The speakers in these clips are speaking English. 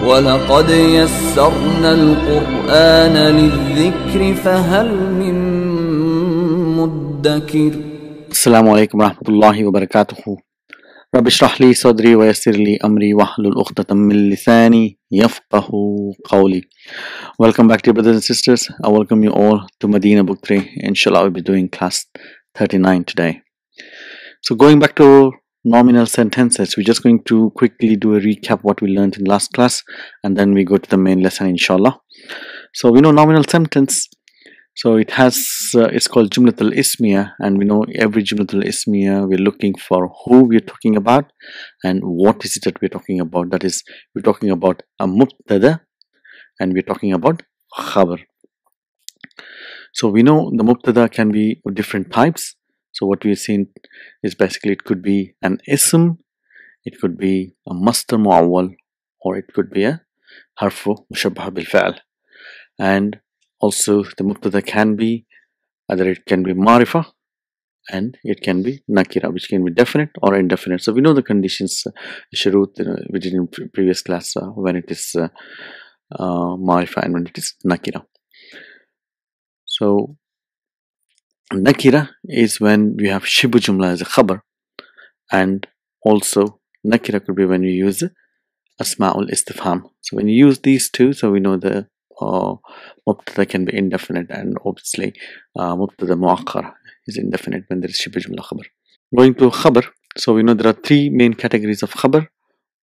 وَلَقَدْ يَسَّرْنَا الْقُرْآنَ لِلذِّكْرِ فَهَلْ مِن مُدَّكِرٍ. Assalamu alaikum warahmatullahi wabarakatuh. Rabbi shrah li sadri wa yassir li amri wahlul uqdatam min lisani yafqahu qawli. Welcome back, dear brothers and sisters. I welcome you all to Medina Book 3. Inshallah, we'll be doing class 39 today. So going back to nominal sentences, we're just going to quickly do a recap what we learned in last class, and then we go to the main lesson, inshallah. So we know nominal sentence. So it has, it's called Jumlatul Ismiya, and we know every Jumlatul Ismiya we're looking for who we're talking about and what is it that we're talking about. That is, we're talking about a Mubtada and we're talking about Khabar. So we know the Mubtada can be of different types. So what we've seen is basically it could be an Ism, it could be a Masdar Mu'awwal, or it could be a Harfu Mushabbah bil Fa'al. And also the Mubtada can be either it can be Marifa and it can be Nakira, which can be definite or indefinite. So we know the conditions, Shurut, we did in previous class, when it is Marifa and when it is Nakira. So Nakira is when we have Shibu Jumla as a Khabar, and also Nakira could be when you use Asma'ul Istifham. So when you use these two, so we know the Mubtada can be indefinite, and obviously Mubtada Mu'akkar is indefinite when there is Shibu Jumla Khabar. Going to Khabar, so we know there are three main categories of Khabar.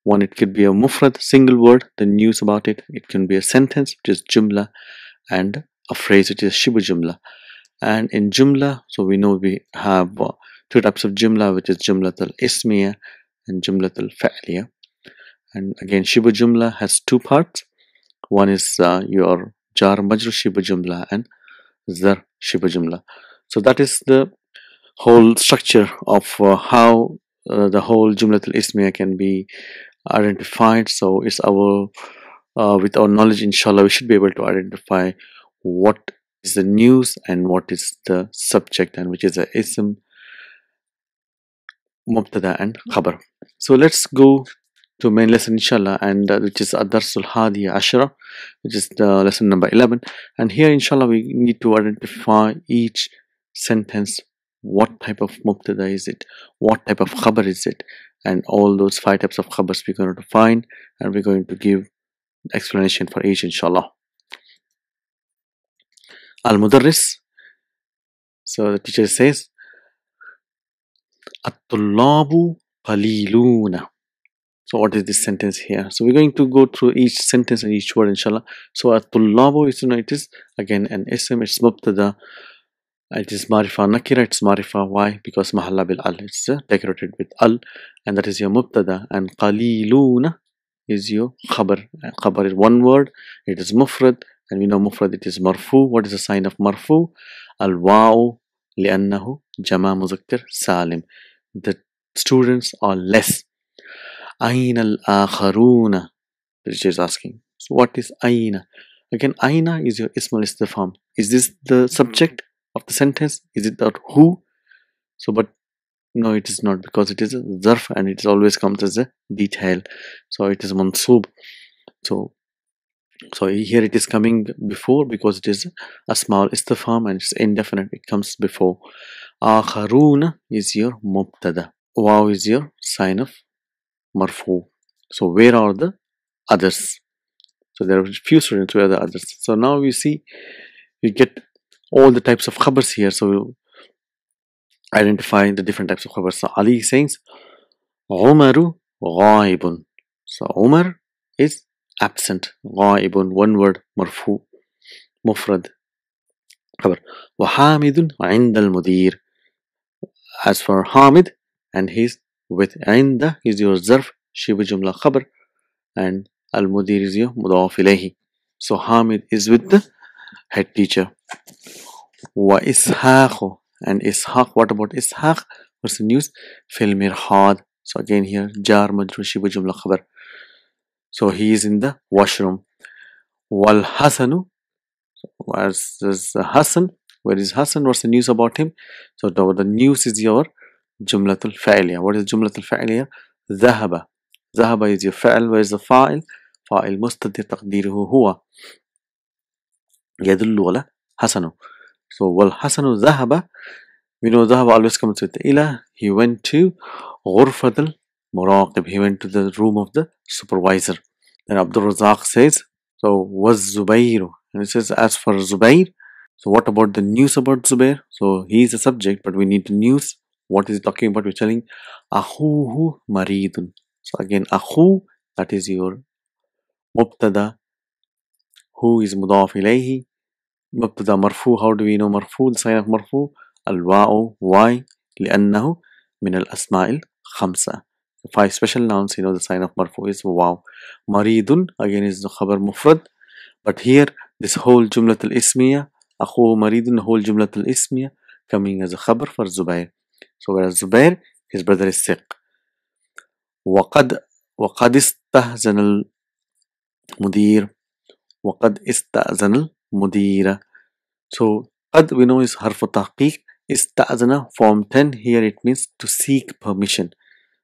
One, it could be a Mufrad, single word, the news about it. It can be a sentence, which is Jumla, and a phrase, which is Shibu Jumla. And in Jumla, so we know we have two types of Jumla, which is Jumlatul Ismiya and Jumlatul Fa'liya. And again, Shibu Jumla has two parts. One is your Jar Majrur Shibu Jumla and Zar Shibu Jumla. So that is the whole structure of how the whole Jumlatul Ismiya can be identified. So it's our with our knowledge, inshallah, we should be able to identify what is the news and what is the subject, and which is a Ism, Mubtada and Khabar. So let's go to main lesson, inshallah, and which is Ad-Darsul Hadi Ashra, which is the lesson number 11. And here, inshallah, we need to identify each sentence. What type of Mubtada is it? What type of Khabar is it? And all those 5 types of Khabars we're going to find, and we're going to give explanation for each, inshallah. Al-Mudarris. So the teacher says, At-Tullabu Qaliluna. So what is this sentence here? So we're going to go through each sentence and each word, inshallah. So At-Tullabu is, it is again an Ism, it's Mubtada. It is Marifa Nakira, it's Marifa. Why? Because Mahalla bil Al, it's decorated with Al, and that is your Mubtada. And Qaliluna is your Khabar. Khabar is one word, it is Mufrad, and we know Mufrad, it is Marfu. What is the sign of Marfu? Al-Wa'u li'annahu Jama Muzakkar Salim. The students are less. Aina al-akharuna, the teacher is asking. So what is Aina? Again, Aina is your Ismul Istifham. Is this the subject of the sentence? Is it that who? So but no, it is not, because it is a zarf and it always comes as a detail. So it is mansub. So here it is coming before because it is a small istifham and it's indefinite. It comes before. Akharuna is your Mubtada. Waw is your sign of Marfu. So where are the others? So there are a few students. Where are the others? So now we see, we get all the types of Khabars here. So we'll identify the different types of Khabars. So Ali says, Umaru ghaibun. So Umar is absent. Ghaibun, one word, Marfu, Mufrad, Khabar. Wa Hamidun inda al-Mudir. As for Hamid, and he's with Inda is your Zarf, Shibu Jumla Khabar, and Al-Mudir is your Mudaf ilayhi. So Hamid is with the head teacher. Wa Ishaq, and Ishaq, what about Ishaq? What's the news? Fil Mirhad. So again here, Jar Majrur Shibu Jumla Khabar. So he is in the washroom. Wal Hasanu, as Hassan, where is Hassan? What's the news about him? So the news is your Jumlatul Fa'liya. What is Jumlatul Fa'liya? Zahaba. Zahaba is your fa'al. Where is the fa'il? فاعل مستتر تقديره هو يدل على حسن. So والحسن ذهب. We know ذهب always comes with إلى. He went to غرفة المراقب. He went to the room of the supervisor. Then Abdul Razak says, so was Zubair. And it says, as for Zubair, so what about the news about Zubair? So he is a subject, but we need the news. What is he talking about? We're telling Akhuhu Maridun. So again, Akhu, that is your Mubtada. Who is Mudaf ilayhi? Mubtada marfu. How do we know marfu? The sign of marfu. Al-wa'u. Why? لأنه من الأسماء الخمسة. Five special nouns, you know the sign of marfu is wow. Maridun again is the khabar mufrad, but here this whole jumlat al-ismiya, akhuhu maridun, the whole jumlat al-ismiya coming as a khabar for Zubair. So whereas Zubair, his brother is sick. وقد استأذن المدير. وقد استأذن المدير. So قد we know is harf tahqiq. استأذن form 10. Here it means to seek permission.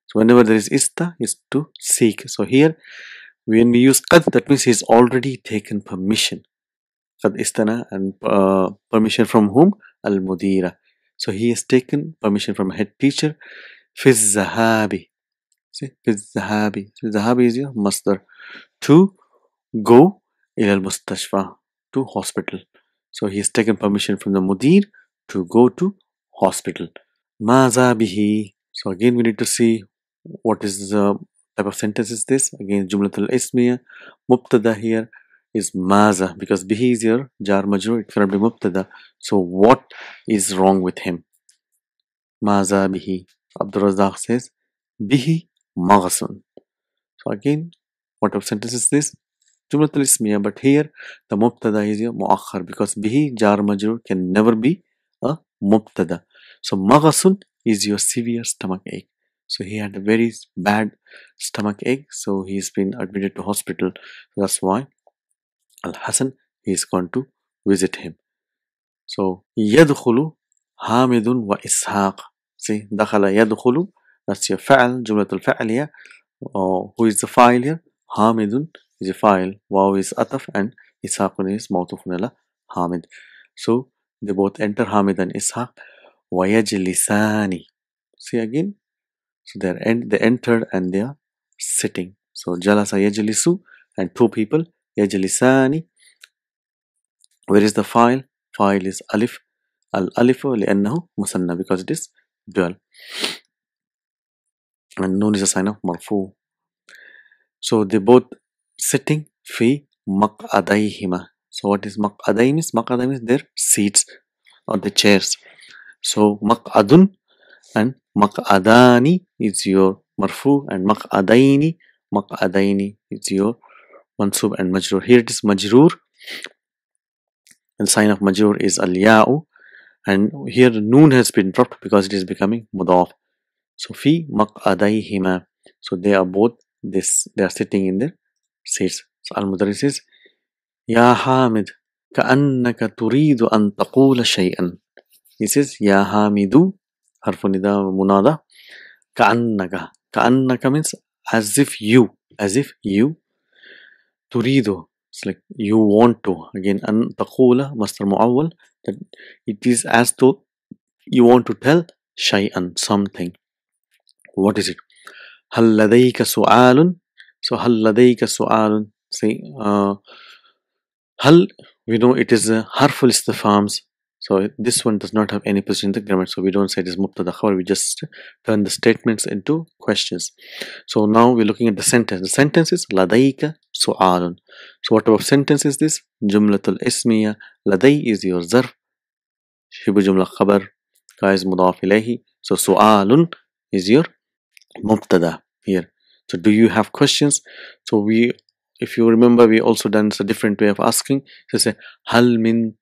So whenever there is ista, is to seek. So here, when we use qad, that means he's already taken permission. Qad istana, and permission from whom? Al-mudira. So he has taken permission from head teacher. Fi zahabi. See, fi zahabi. So zahabi is your masdar. To go ila al-mustashfa, to hospital. So he has taken permission from the mudir to go to hospital. Maza bihi. So again we need to see what is the type of sentence is this. Again jumlatul ismiya. Mubtada here is maza, because bihi is your jar majrur, it cannot be mubtada. So what is wrong with him? Maza bihi. Abdul Razak says bihi maghsun. So again, what type of sentence is this? Jumlatul ismiya, but here the mubtada is your muakhar, because bihi jar majrur can never be a mubtada. So maghsun is your severe stomach ache. So he had a very bad stomach ache, so he's been admitted to hospital. That's why Al-Hasan is gone to visit him. So يدخل حامد وإسحاق. See, دخل يدخل, that's your فعل, جملة الفعل here. Who is the file here? حامد is a file, واو is ataf, and إسحاق is موطوف على حامد. So they both enter, Hamid and Ishaq. ويجلسان. See again. So they entered and they are sitting. So jalasa yajlisu, and two people yajlisani. Where is the file? File is alif. Al alifu li'annahu musanna, because it is dual. And noon is a sign of marfu. So they both sitting fi maq'adayhima. So what is maq'aday means? Maq'aday means their seats or the chairs. So maq'adun and maq'adani is your marfu, and maq'adaini is your mansub and majrur. Here it is majrur, and sign of majrur is al-ya'u, and here noon has been dropped because it is becoming mudaf. So fi maq'adayhima. So they are both this. They are sitting in their seats. So al-mudarris says, Ya Hamid, ka'annaka turidu an taqula shay'an. He says, Ya Hamidu, harfu nida munada. Ka'annaka means as if you. Turidu, it's like you want to. Again, an taqula, masdar mu'awwal, that it is as though you want to tell shay'an, something. What is it? Hal ladayka su'alun. So hal ladayka su'alun. See, hal, we know it is a harful istifhams. So this one does not have any position in the grammar. So we don't say it is mubtada khabar. We just turn the statements into questions. So now we're looking at the sentence. The sentence is ladayka su'alun. So what type of sentence is this? Jumlatul ismiya. Laday is your zarf. Shibu jumla khabar. Ka is mudaf ilayhi. So su'alun is your mubtada here. So do you have questions? So if you remember, we also done a different way of asking. So say hal min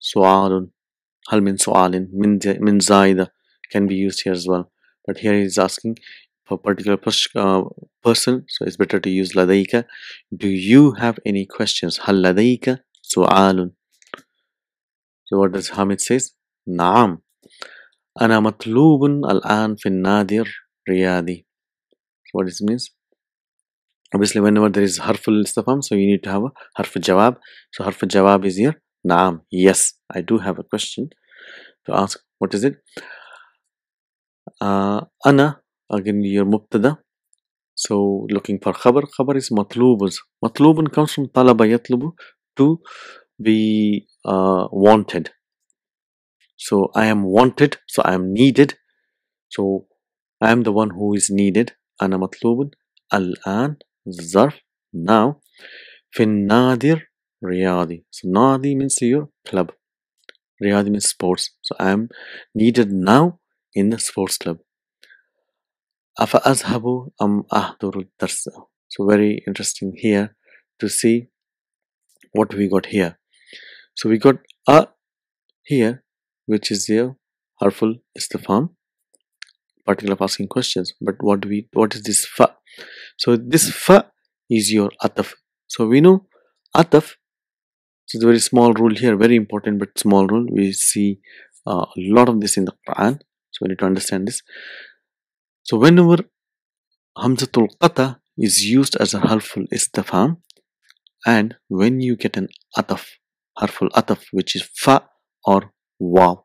su'alun. Hal min su'alin. Min zaida can be used here as well. But here he is asking for a particular person. So it's better to use ladayka. Do you have any questions? Hal ladayka su'alun. So what does Hamid says? Naam. Ana matlubun al-an fi nadir riyadi. What it means? Obviously, whenever there is harful istifham, so you need to have a harf jawab. So harf jawab is here. Naam. Yes, I do have a question to ask. What is it? Ana, again your mubtada. So looking for khabar. Khabar is matlubus. Matlubun comes from talaba yatlubu, to be wanted. So I am wanted. So I am needed. So I am the one who is needed. Ana matlubun. Al-an, zarf, now. Fin nadir, riyadi. So nadi means your club. Riyadi means sports. So I am needed now in the sports club. Afa azhabu am ahduru darsa. So very interesting here to see what we got here. So we got a here, which is here harful istifham, particle of asking questions. But what is this fa? So this fa is your ataf. So we know ataf. So it's a very small rule here, very important but small rule. We see a lot of this in the Quran. So we need to understand this. So whenever hamzatul qata is used as a harful istifham, and when you get an ataf, harful ataf, which is fa or waw.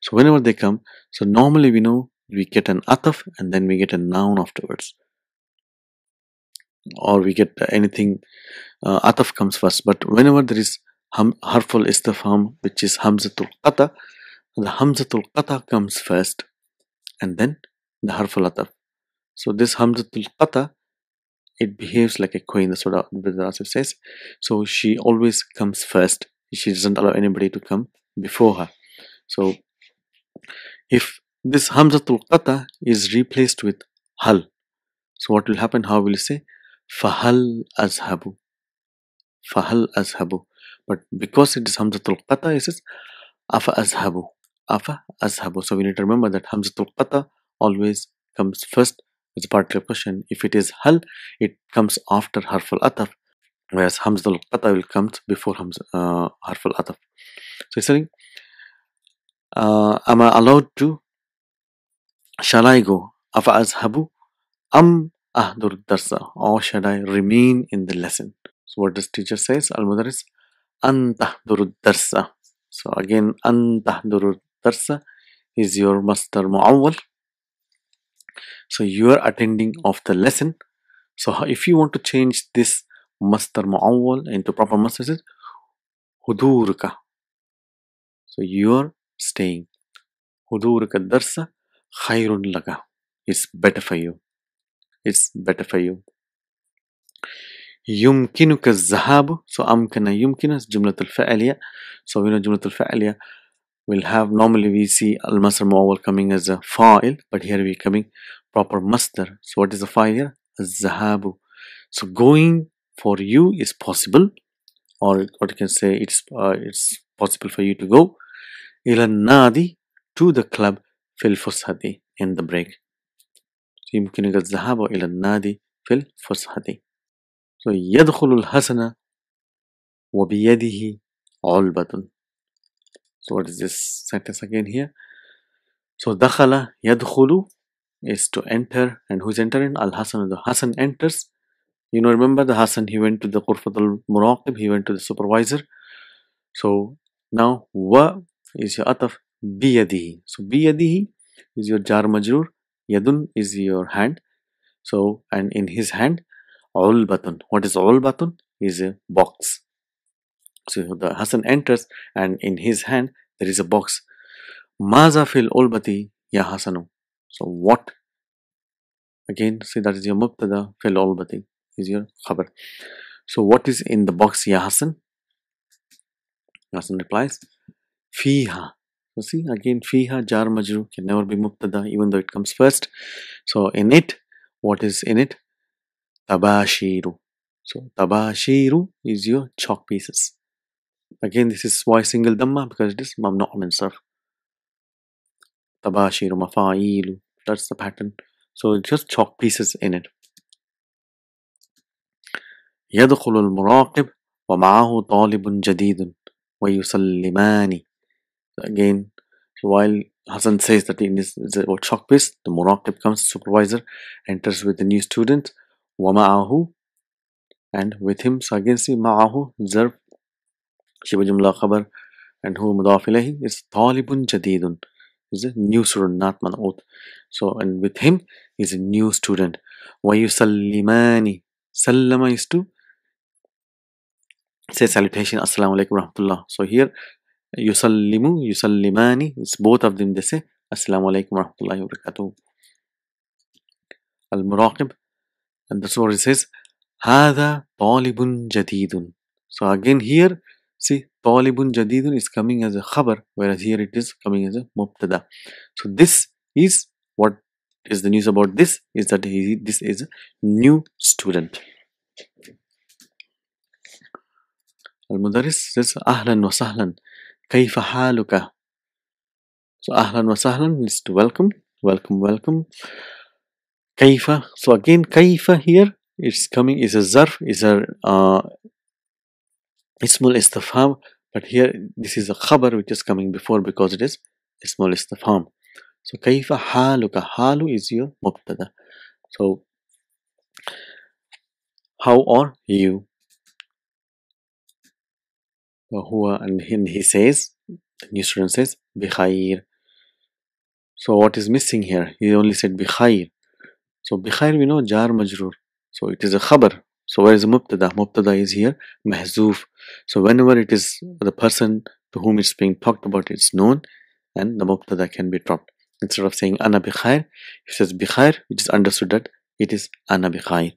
So whenever they come, so normally we know we get an ataf and then we get a noun afterwards, or we get anything. Ataf comes first, but whenever there is harful istifham, which is hamzatul qata, the hamzatul qata comes first and then the harful ataf. So this hamzatul qata, it behaves like a queen. That's what Brother Asif says. So she always comes first. She doesn't allow anybody to come before her. So if this hamzatul qata is replaced with hal, so what will happen? How will you say? Fahal azhabu. Fahal azhabu. But because it is hamzatul qata, it says afa azhabu. Afa azhabu. So we need to remember that hamzatul qata always comes first. It's a particular question. If it is hal, it comes after harful ataf, whereas hamzatul qata will come before harful ataf. So it's saying, am I allowed to? Shall I go? Afa azhabu am ahdur darsa, or should I remain in the lesson? So what does teacher says? Al mudaris an tahdur darsa. So again, an tahdur darsa is your masdar muawwal. So you are attending of the lesson. So if you want to change this masdar muawwal into proper masdar, is hudurka. So you are staying. Hudurka darsa khairun laka. It's better for you. It's better for you. Yumkinuka zahabu. So amkana yumkina is jumlatul fa'aliya. So we know jumlatul fa'aliya will have, normally we see al-masdar muawwal coming as a fa'il, but here we coming proper masdar. So what is the fa'il here? Az-zahabu. So going for you is possible, or what you can say, it's possible for you to go ila nadi, to the club, fil fushati, in the break. يمكنك الذهاب إلى النادي في الفسحة. So يدخل الحسن وبيده علبة. So what is this sentence again here? So دخل يدخل is to enter, and who's entering? Al-Hasan. The Hasan enters. You know, remember the Hasan, he went to the Qurfat al-Muraqib, he went to the supervisor. So now wa is your ataf biyadihi. So biyadihi is your jar majrur. Yadun is your hand. So, and in his hand, ulbatun. What is ulbatun? Is a box. So the Hasan enters, and in his hand there is a box. Maza fil ulbati ya Hasanu. So what? Again, see, that is your mubtada. Fil ulbati is your khabar. So what is in the box, ya Hasan? Hasan replies, fiha. So see, again, fiha jar majrur can never be mubtada, even though it comes first. So in it, what is in it? Tabashiru. So tabashiru is your chalk pieces. Again, this is why single dhamma, because it is mamnu' min sarf. Tabashiru mafa'ilu. That's the pattern. So just chalk pieces in it. يدخل المراقب ومعه طالب جديد ويسلمان. Again, so while Hasan says that in this is about chalk piece, the Muraqib comes, supervisor, enters with the new student. وَمَعَهُ and with him. So again see ma'ahu zarf shiba jumla khabar, and who mudaf ilayhi is talibun jadidun, is a new student, not man'ut. So and with him is a new student. Wa yusallimani, sallama is to say salutation, assalamu alaikum rahmatullah. So here yusallimu, yusallimani, it's both of them, they say assalamu alaikum rahmatullahi wa barakatuh. Al-Muraqib, and that's what it says, Hada talibun jadidun. So again here, see, talibun jadidun is coming as a khabar, whereas here it is coming as a mubtada. So this is what is the news about this, is that this is a new student. Al-Mudarris says, Ahlan wa sahlan, kayfa haluka. So ahlan wa sahlan is to welcome, welcome, welcome. Kaifa, so again kaifa here it's coming is a zarf, is a ismul istifham, but here this is a khabar which is coming before because it is ismul istifham. So kaifa haluka, halu is your mubtada. So how are you? Huwa, and he says, the new student says bikhair. So what is missing here? He only said bikhair. So bikhair we know jar majrur. So it is a khabar. So where is the mubtada? Mubtada is here mahzoof. So whenever it is the person to whom it's being talked about, it's known, and the mubtada can be dropped. Instead of saying ana bikhair, he says bikhair, which is understood that it is ana bikhair.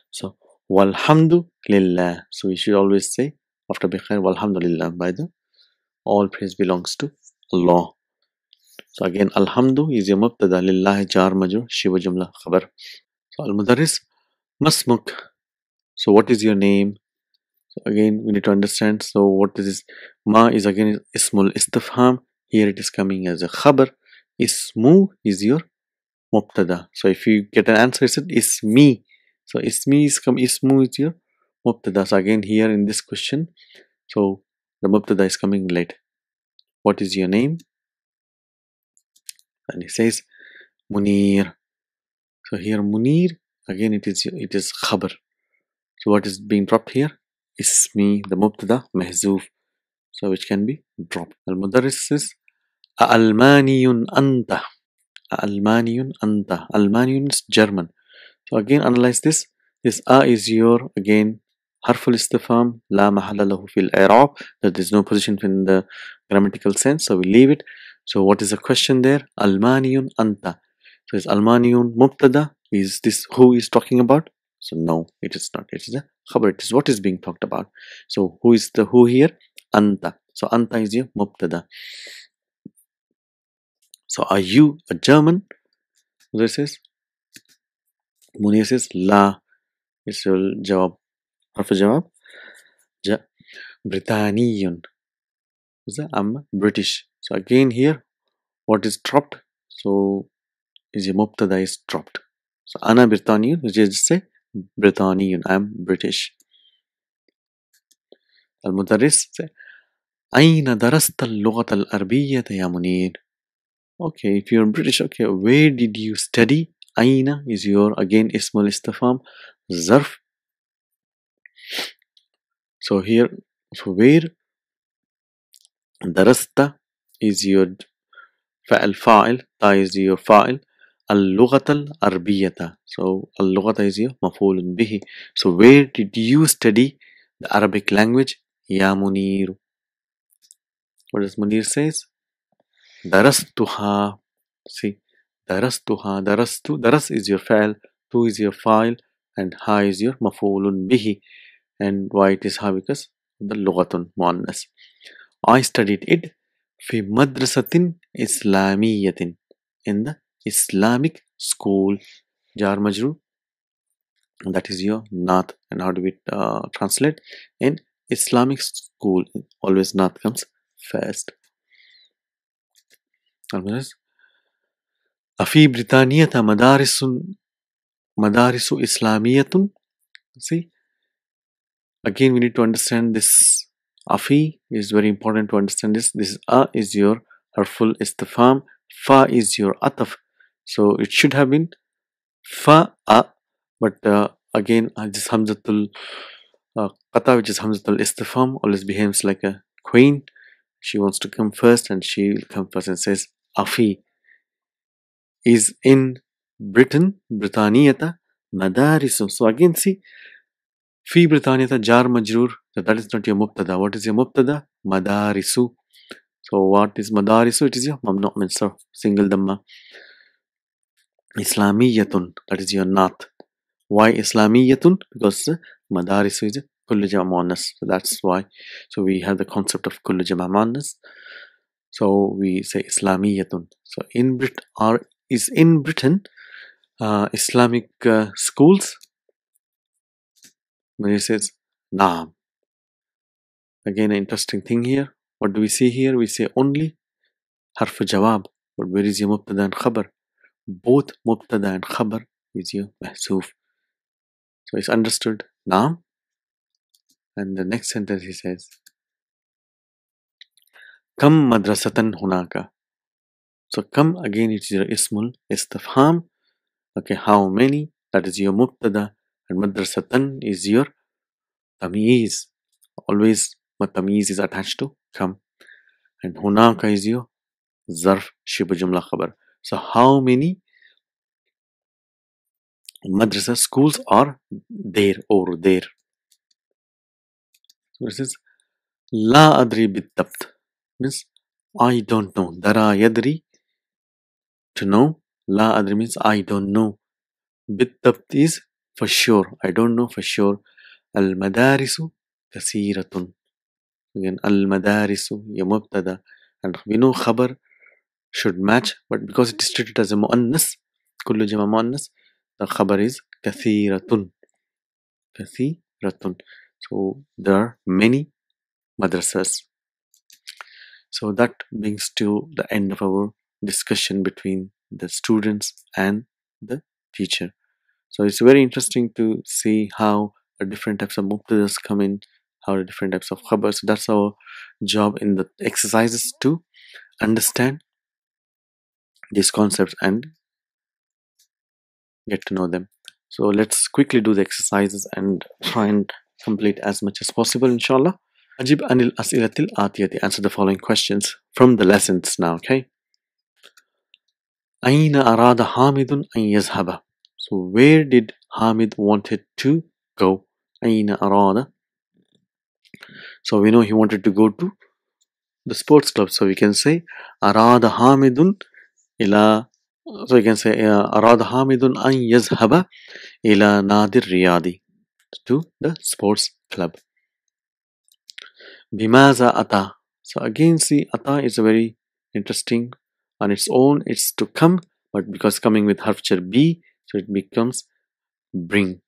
So walhamdu lillah. So we should always say after bikhair walhamdulillah, by the all praise belongs to Allah. So again alhamdu is your mubtada, lillah jar majrur, shiva jumla khabar. So al-mudarris, masmuk. So what is your name? So again we need to understand. So what is this? Ma is again ismul istifham. Here it is coming as a khabar. Ismu is your mubtada. So if you get an answer, it said ismi. So ismi is ismu is your mubtada. So again here in this question, so the mubtada is coming late. What is your name? And he says Munir. So here Munir, again it is khabar. So what is being dropped here? Ismi, the mubtada mahzoof, so which can be dropped. Al-Mudarris says Almaniyun anta. Almaniyun anta. Almaniyun is German. So again analyze this. This a is your again harful istifham, la mahalla lahu fil i'rab, that there is no position in the grammatical sense, so we leave it. So what is the question there? Almaniyun anta. So is Almaniyun mubtada? Is this who is talking about? So no, it is not. It is a khabar. It is what is being talked about. So who is the who here? Anta. So anta is your mubtada. So are you a German? This is Munir says la. It's your jawab. Harf jawab. Britaniyun. I'm British. So again here, what is dropped? So is your mubtada is dropped. So ana Britaniyun, which is just say Britaniyun. I'm British. Al-Mudarris say Aina darasta al-lughat al-arabiyyah ya Munir. Okay, if you're British, okay, where did you study? Aina is your again ismul istifham, zarf. So here, so where? Darasta is your fa'il, ta is your fa'il, al-lughat al-arabiyyah. So al-lughat is your maf'ulun bihi. So where did you study the Arabic language? Ya Munir. What does Munir says? Darastuha. See, darastuha, darastu. Daras is your fa'il, tu is your fa'il, and ha is your maf'ulun bihi. And why it is ha? Because the lughatun muannas. I studied it fi madrasatin islamiyatin, in the Islamic school. Jar majrur, that is your naat. And how do we translate? In Islamic school, always naat comes first. Afi Britaniyata madarisu islamiyatun. See, again we need to understand this. Afi is very important to understand this. This is your harful istifham. Fa is your ataf. So it should have been fa a, but again, this Hamzatul Qata, which is Hamzatul Istifham, always behaves like a queen. She wants to come first, and she will come first and says, Afi is in Britain, Britaniyata, Madarisu. So again, see, Fi Britaniyata, Jar Majroor, so that is not your Mubtada. What is your Mubtada? Madarisu. So what is Madarisu? It is your Mamnu min sarf, single Dhamma. Islamiyatun, that is your Nath. Why Islamiyatun? Because Madarisu is Kullu Jama Muannas. So that's why. So we have the concept of Kullu Jama Muannas. So we say Islamiyatun. So in Britain Islamic schools? When it says Naam. Again, an interesting thing here. What do we see here? We say only Harf Jawab. But where is your Mubtada and Khabar? Both Mubtada and Khabar is your Mahsoof. So it's understood. Naam. And the next sentence he says, Kam madrasatan hunaka. So Kam, again, it is your Ismul Istifham. Okay, how many? That is your Mubtada. And madrasatan is your Tamyiz. Always Tamyiz is attached to Kam. And hunaka is your Zarf Shibh Jumla Khabar. So how many madrasa schools are there over there? So it says La adri bittabt, means I don't know. Dara yadri, to know. La adri means I don't know. Bittabt is for sure. I don't know for sure. Al madarisu kasiratun. Again, al madarisu, ya mubtada. And we know khabar should match, but because it is treated as a muannas, kullu jama muannas, the khabar is kathiratun. Kathiratun. So there are many madrasas. So that brings to the end of our discussion between the students and the teacher. So it's very interesting to see how different types of mubtadas come in, how the different types of khabars. So that's our job in the exercises, to understand these concepts and get to know them. So let's quickly do the exercises and try and complete as much as possible, inshallah. Ajib anil as'ilatil atiyati. Answer the following questions from the lessons now, okay? Aina arada Hamidun an yazhaba. So where did Hamid wanted to go? Aina arada. So we know he wanted to go to the sports club. So we can say arada Hamidun ila. So we can say arada Hamidun an yazhaba ila nadir riyadi, to the sports club. Bimaza ata. So again, see, ata is a very interesting on its own. It's to come, but because coming with harfjar bi, so it becomes bring.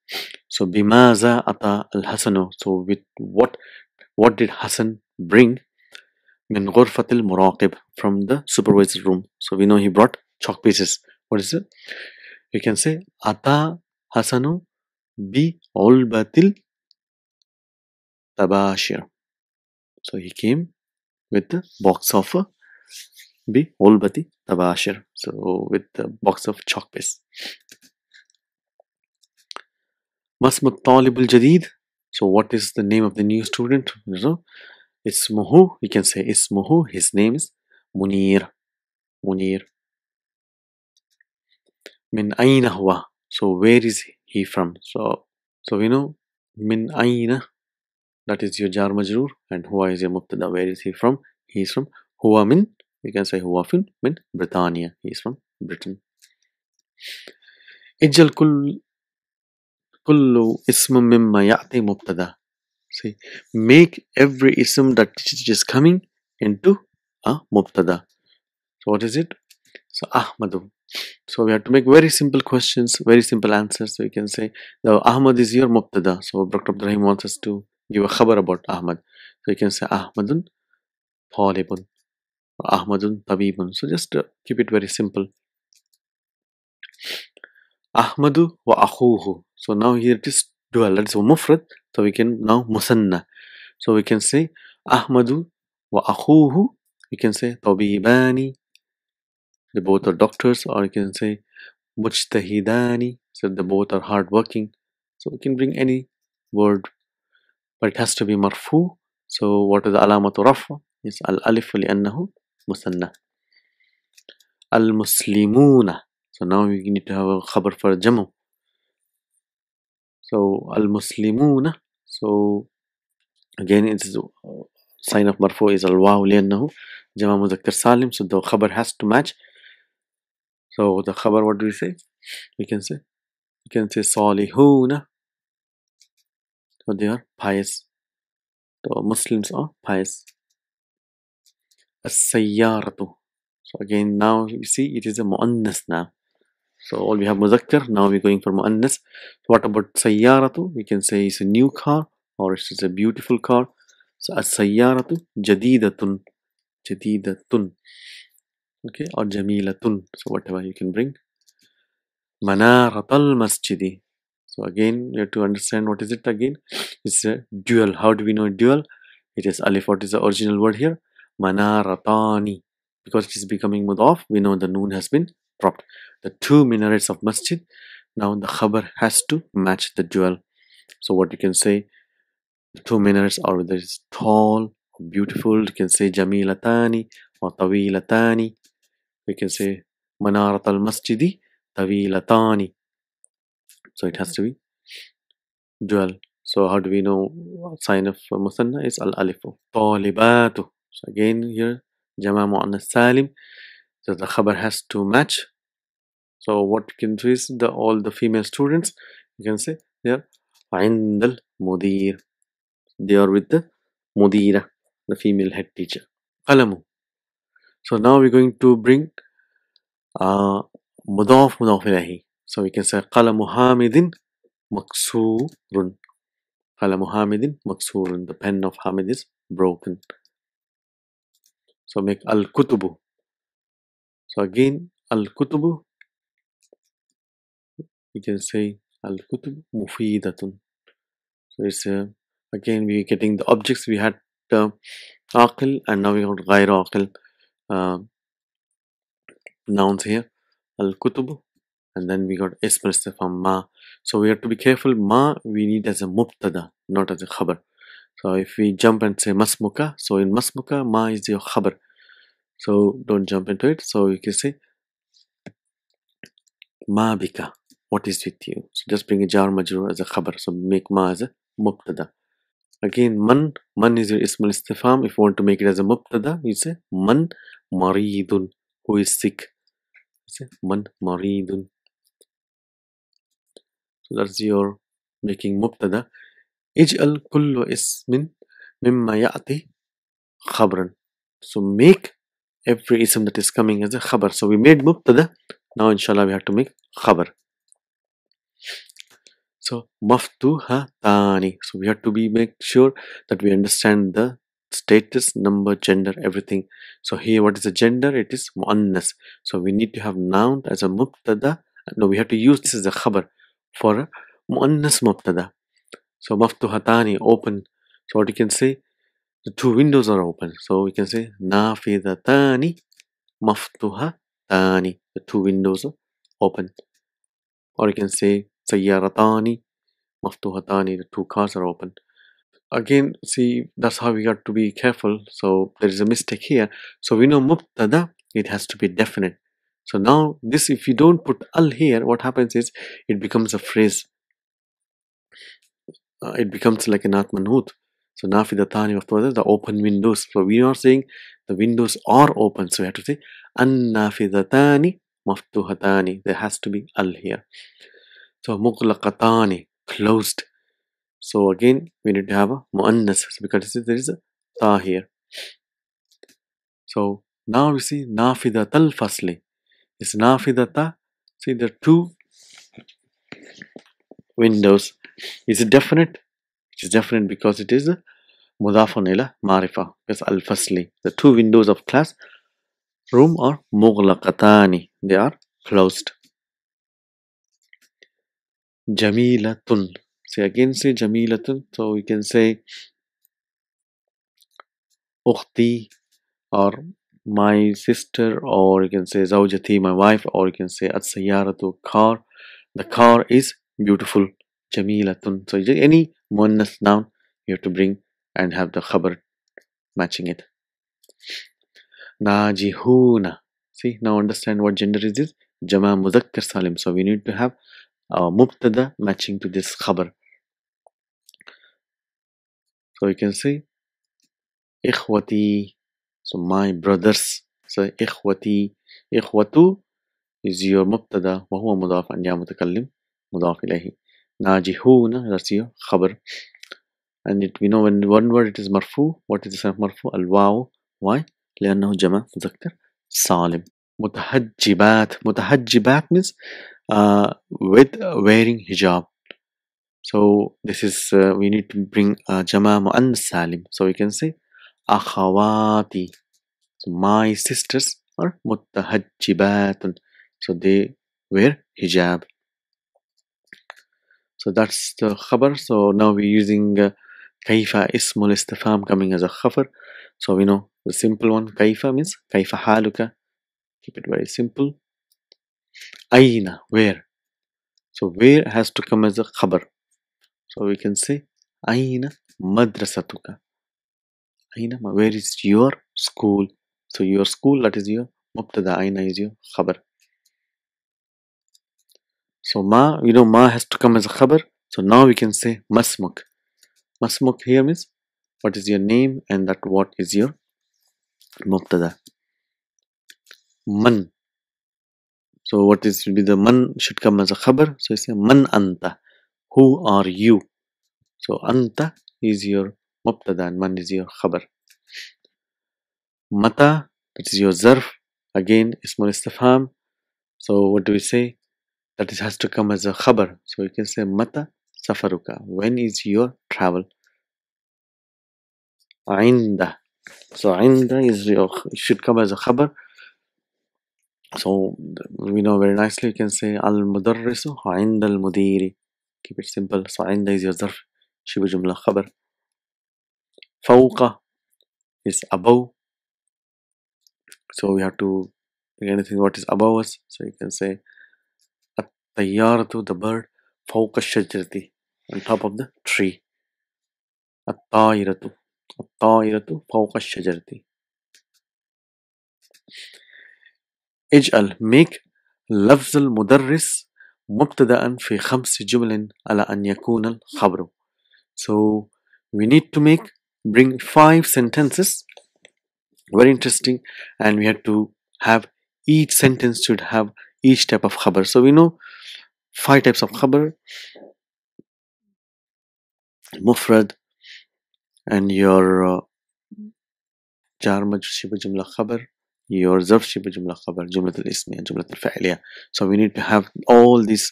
So bimaza ata al hasanu. So with what did Hassan bring? Min ghurfatil muraqib, from the supervisor's room. So we know he brought chalk pieces. What is it? You can say ata Hasanu bi ulbatil tabashir. So he came with the box of bi ulbati tabashir. So with the box of chalk piece. Masmut talibul jadid. So what is the name of the new student? So ismuhu, we can say ismuhu, his name is Munir. Munir. Min aina huwa. So where is he from? So we know min aina, that is your jar majroor, and huwa is your mubtada. Where is he from? He is from huwa min, we can say huwa min Britannia. He is from Britain. Ijal kullu ism mimma ya'ti mubtada. See, make every ism that is coming into a mubtada. So what is it? So Ahmadu. So we have to make very simple questions, very simple answers. So we can say the Ahmad is your mubtada. So Dr. Abdurrahim wants us to give a khabar about Ahmad. So you can say Ahmadun talibun, Ahmadun tabibun. So just keep it very simple. Ahmadu wa akhuhu. So now here it is dual, that is mufrad. So we can now musanna. So we can say Ahmadu wa akhuhu. We can say tabibani. They both are doctors, or you can say mujtahidani. So they both are hardworking. So we can bring any word, but it has to be marfu. So what is the alamatu rafa? Is al-alif li'annahu musanna. Al-muslimuna. So now we need to have a khabar for jamu. So al-muslimuna. So again, it's sign of marfu is al-waw li'annahu jama mudhakkar salim. So the khabar has to match. So the khabar, what do we say? We can say salihuna. So they are pious. So Muslims are pious. As-sayyaratu. So again, now you see it is a mu'annas now. So all we have muzakkar, now we're going for mu'annas. So what about sayyaratu? We can say it's a new car or it's a beautiful car. So as-sayyaratu jadidatun. Jadidatun. Okay, or jamilatun. So whatever you can bring. Manaratal masjidi. So again, you have to understand what is it again. It's a dual. How do we know dual? It is alif. What is the original word here? Manaratani. Because it is becoming mudaf, we know the noon has been dropped. The two minarets of masjid. Now the khabar has to match the dual. So what you can say, the two minarets are whether it's tall or beautiful. You can say jamilatani or tawilatani. We can say manarat al masjidi tawilatani. So it has to be dual. So how do we know sign of musanna is al alifu. Talibatu. So again here jama mu'annas salim. So the khabar has to match. So what you can do is all the female students, you can say they are indal mudir. They are with the mudira, the female head teacher. Qalamu. So now we're going to bring mudaf ilahi. So we can say qalamu hamidin maksurun. Qalamu hamidin maksurun. The pen of Hamid is broken. So make al kutubu. So again al kutubu. We can say al kutubu mufidatun. So it's again we're getting the objects. We had aqil and now we got ghayr aqil nouns here. Al kutubu. And then we got ism istifham ma. So we have to be careful. Ma we need as a mubtada, not as a khabar. So if we jump and say masmuka, so in masmuka ma is your khabar. So don't jump into it. So you can say ma bika. What is with you? So just bring a jar majrur as a khabar. So make ma as a mubtada. Again man is your ism istifham. If you want to make it as a mubtada, you say man maridun, who is sick. You say man maridun. So that's your making mubtada. Ij'al kullu ismin mimma ya'ti khabran. So make every ism that is coming as a khabar. So we made mubtada. Now inshallah we have to make khabar. So maftuhatani. So we have to make sure that we understand the status, number, gender, everything. So here what is the gender? It is muannas. So we need to have noun as a mubtada. No, we have to use this as a khabar for a muannas mubtada. So maftuhatani, open. So what you can say, the two windows are open. So we can say nafidatani maftuhatani. The two windows are open. Or you can say sayyaratani maftuhatani. The two cars are open. Again, see, that's how we got to be careful. So there is a mistake here. So we know mubtada, it has to be definite. So now this, if you don't put al here, what happens is it becomes a phrase. It becomes like an atmanhut. So nafidatani maftuhatani, the open windows. So we are saying the windows are open. So we have to say an nafidatani maftuhatani. There has to be al here. So mughlaqatani, closed. So again we need to have a muannas because there is a ta here. So now we see nafidatal fasli. It's nafidata. See the two windows. Is it definite? It is definite because it is mudafun ila marifa. Because al fasli. The two windows of class room are mughlaqatani. They are closed. Jamilatun. See again, say jamilatun. So we can say ukhti or my sister, or you can say zawjati, my wife, or you can say at-sayyaratu, car. The car is beautiful. Jamilatun. So any muannath noun you have to bring and have the khabar matching it. Najihuna. See, now understand what gender is this? Jama Muzakkar Salim. So we need to have mubtada matching to this khabar. So you can say ikhwati. So my brothers. So ikhwati. Ikhwatu is your mubtada. Wa huwa mudaf an ya mutakallim mudaf ilayhi. Najihuna, that's your khabar. And we know when one word it is marfu. What is the sign of marfu? Al waw. Why? لأنه جمع مذكر سالم. متحجبات means with wearing hijab. So this is we need to bring jama muannas salim. So we can say akhawati. So my sisters are mutahajjibatun. So they wear hijab. So that's the khabar. So now we're using kaifa ismul istifham coming as a khabar. So we know the simple one. Kaifa means kaifa haluka. Keep it very simple. Aina, where? So where has to come as a khabar. So we can say Aina madrasatuka. Aina, where is your school? So your school, that is your mubtada. Aina is your khabar. So ma, we know ma has to come as a khabar. So now we can say masmuk. Masmuk here means what is your name and that what is your mubtada. Man. So what is will be the man should come as a khabar. So you say man anta. Who are you? So anta is your mubtada and man is your khabar. Mata, that is your zarf. Again, ismul istifham. So what do we say? That has to come as a khabar. So you can say mata safaruka. When is your travel? Ainda. So ainda is your, should come as a khabar. So we know very nicely you can say al mudarrisu ainda al mudiri. Keep it simple. So ainda is your zarf. Shibu jumla khabar. Fawqa is above. So we have to anything what is above us. So you can say at-tayyaratu, the bird, fawqa ash-shajarati, on top of the tree. At-tayyaratu, at-tayyaratu fawqa ash-shajarati. اجعل, make لفظ المدرس مبتدأ في 5 جمل على أن يكون الخبر. So we need to bring 5 sentences. Very interesting, and we have to have each sentence should have each type of khabar. So we know 5 types of khabar: mufrad, and your jar majrur shibu jumla khabar, your zarf shibu jumla khabar, jumlat al-ismiya, jumlat al-fa'liya. So we need to have all these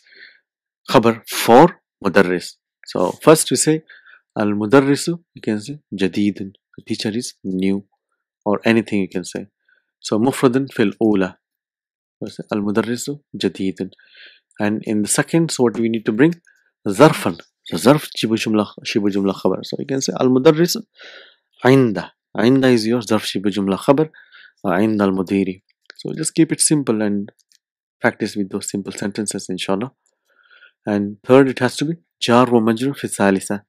khabar for mudarris. So first we say al-mudarrisu, you can say jadidun, the teacher is new, or anything you can say. So mufradun fil ula, al-mudarrisu jadidun. And in the second, so what do we need to bring? Zarfan. So zarf shibu jumla khabar. So you can say al-mudarrisu ainda. Ainda is your zarf shibu jumla khabar. Ainda al-mudiri. So just keep it simple and practice with those simple sentences, inshallah. And third, it has to be jar wa majrur fi thalitha.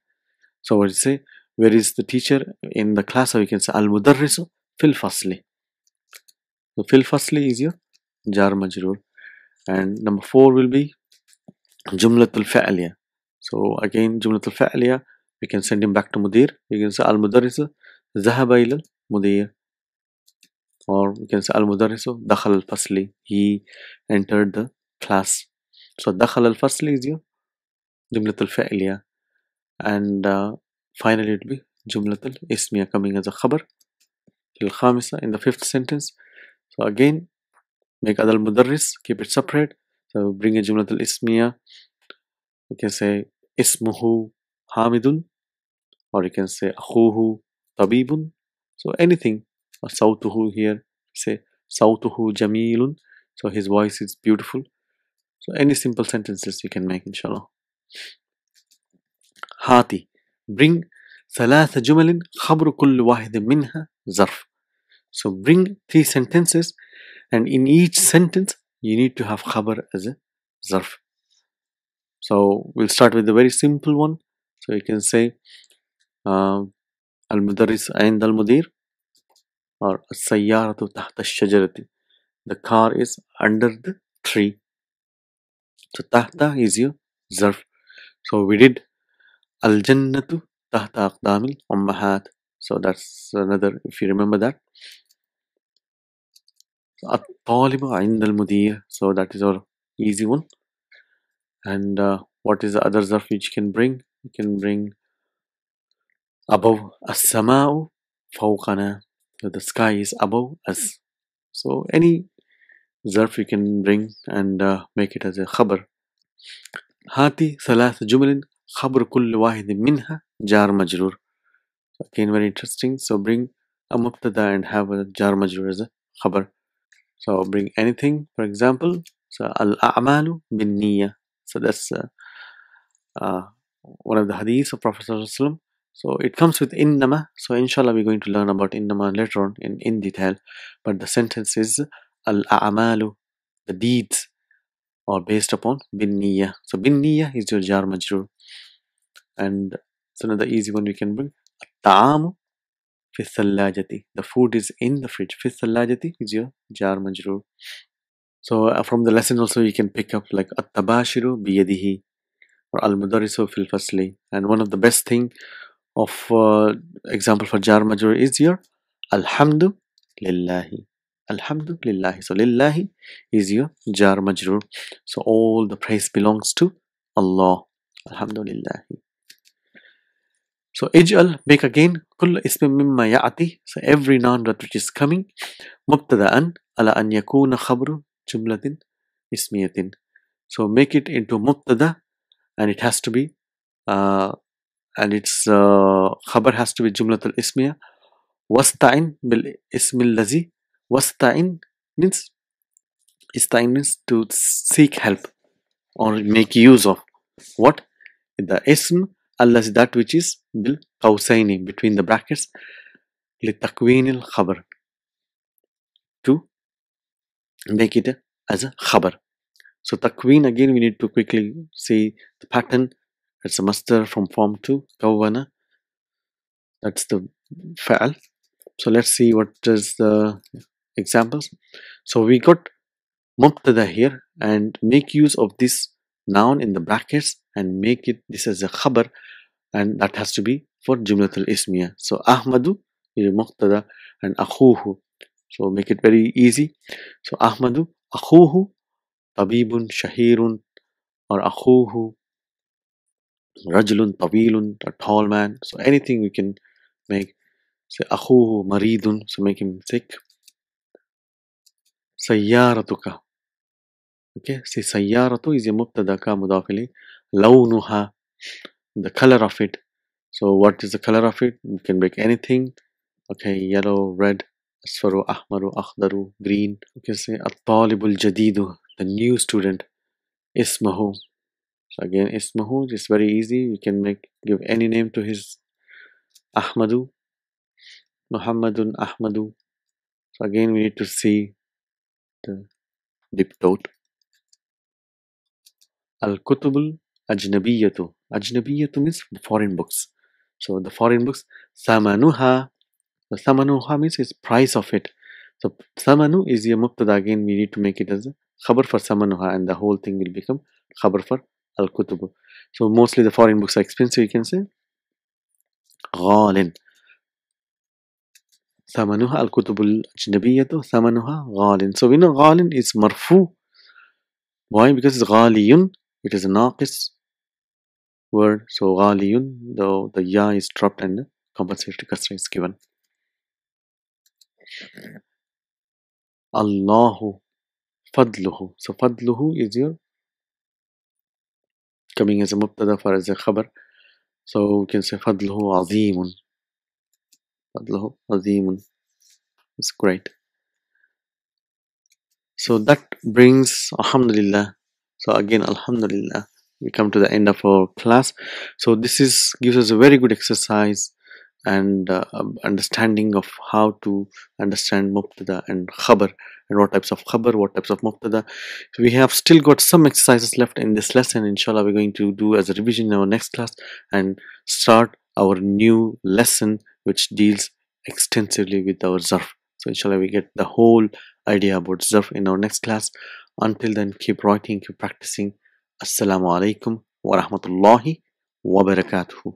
So what you say? Where is the teacher in the class? Or you can say al-mudarrisu fil fasli. So fil fasli is your jar majrur. And number 4 will be jumlatul fa'liya. So again, jumlatul fa'liya, we can send him back to mudir. You can say al-mudarrisu dhahaba ila mudir. Or we can say al-mudarrisu dakhal al-fasli. He entered the class. So dakhal al-fasli is your jumlatul fa'liya. And finally it will be jumlatul ismiya coming as a khabar. Fil-khamisa, in the 5th sentence. So again, make adal mudarris, keep it separate. So bring a jumlatul ismiya. You can say ismuhu hamidun, or you can say akhuhu tabibun. So anything. Or sawtuhu here, say sawtuhu jamilun. So his voice is beautiful. So any simple sentences you can make, inshallah. Hati, bring ثلاث جمل خبر كل واحد منها ظرف. So bring 3 sentences, and in each sentence you need to have khabar as a zarf. So we'll start with the very simple one. So you can say Al-Mudarris عند المدير or السيارة تحت الشجرة. The car is under the tree. So tahta is your zarf. So we did Al-Jannatu tahta aqdamil ummahat. So that's another, if you remember that. At-talibu عند المدير. So that is our easy one. And what is the other zarf which you can bring? You can bring above. As-sama'u fawqana. So the sky is above us. So any zarf you can bring and make it as a khabar. هاتي ثلاث جمل خبر كل واحد منها جار مجرور. Again, very interesting. So bring a mubtada and have a jar majrur as a khabar. So bring anything, for example, so al-a'malu bin niyya. So that's one of the hadiths of Prophet Sallallahu Alaihi Wasallam. So it comes with innama. So inshallah we're going to learn about innama later on in detail. But the sentence is al-a'malu, the deeds are based upon bin niyya. So bin niyya is your jar majrur. And it's another easy one we can bring. Ta'amu fi thallajati. The food is in the fridge. Fi thallajati is your jar majrur. So from the lesson also you can pick up like at-tabashiru biyadihi or al-mudarrisu fil fasli. And one of the best thing of example for jar majrur is your alhamdu lillahi. Alhamdu lillahi. So lillahi is your jar majrur. So all the praise belongs to Allah. Alhamdulillahi. So ij'al, make again كل اسم مما يأتي. So every noun that which is coming مبتدأ على أن يكون خبر جملة اسمية. So make it into mubtada and it has to be and its khabar has to be jumlatul ismiya. Wasta'in bil ismil lazi. Wasta'in means ista'in means to seek help or make use of. What? The ism allazi, that which is bil qawsaini, between the brackets, li takwinil khabar, to make it as a khabar. So takween, again we need to quickly see the pattern. It's a masdar from form 2, kawwana. That's the fa'al. So let's see what is the examples. So we got mubtada here, and make use of this noun in the brackets and make it this as a khabar, and that has to be for jumlatul ismiya. So Ahmadu is mubtada and akhuhu. So make it very easy. So Ahmadu akhuhu tabibun shahirun, or akhuhu rajulun tawilun, a tall man. So anything we can make. Say akhuhu maridun, so make him sick. Sayyaratuka. Okay, say sayyaratu is a mubtada ka mudaf ilayh. Lawnuha, the color of it. So what is the color of it? You can make anything. Okay, yellow, red, asfaru, ahmaru, akhdaru, green. Okay, say at-talibul jadidu, the new student. Ismahu. So again, ismahu is very easy. You can give any name to his. Ahmadu, Muhammadun, Ahmadu. So again, we need to see the diptote. Al-kutubul ajnabiyatu. Ajnabiyatu means foreign books. So the foreign books, thamanuha. The thamanuha means is price of it. So thamanu is your mubtada. Again, we need to make it as a khabar for thamanuha, and the whole thing will become khabar for al-kutubu. So mostly the foreign books are expensive, you can say. Ghalin. Thamanuha al-kutubul ajnabiyatu thamanuha ghalin. So we know ghalin is marfu. Why? Because it's ghaliyun. It is a naqis word. So ghaliyun, though the ya is dropped and the compensatory kasra is given. Allahu fadluhu. So fadluhu is your coming as a mubtada for as a khabar. So we can say fadluhu azimun. Fadluhu azimun. It's great. So that brings alhamdulillah. So again, alhamdulillah, we come to the end of our class. So this gives us a very good exercise and understanding of how to understand mubtada and khabar, and what types of khabar, what types of mubtada. We have still got some exercises left in this lesson. Inshallah, we're going to do as a revision in our next class and start our new lesson which deals extensively with our zarf. So inshallah we get the whole idea about zarf in our next class. Until then, keep writing, keep practicing. Assalamu alaikum wa rahmatullahi wa barakatuhu.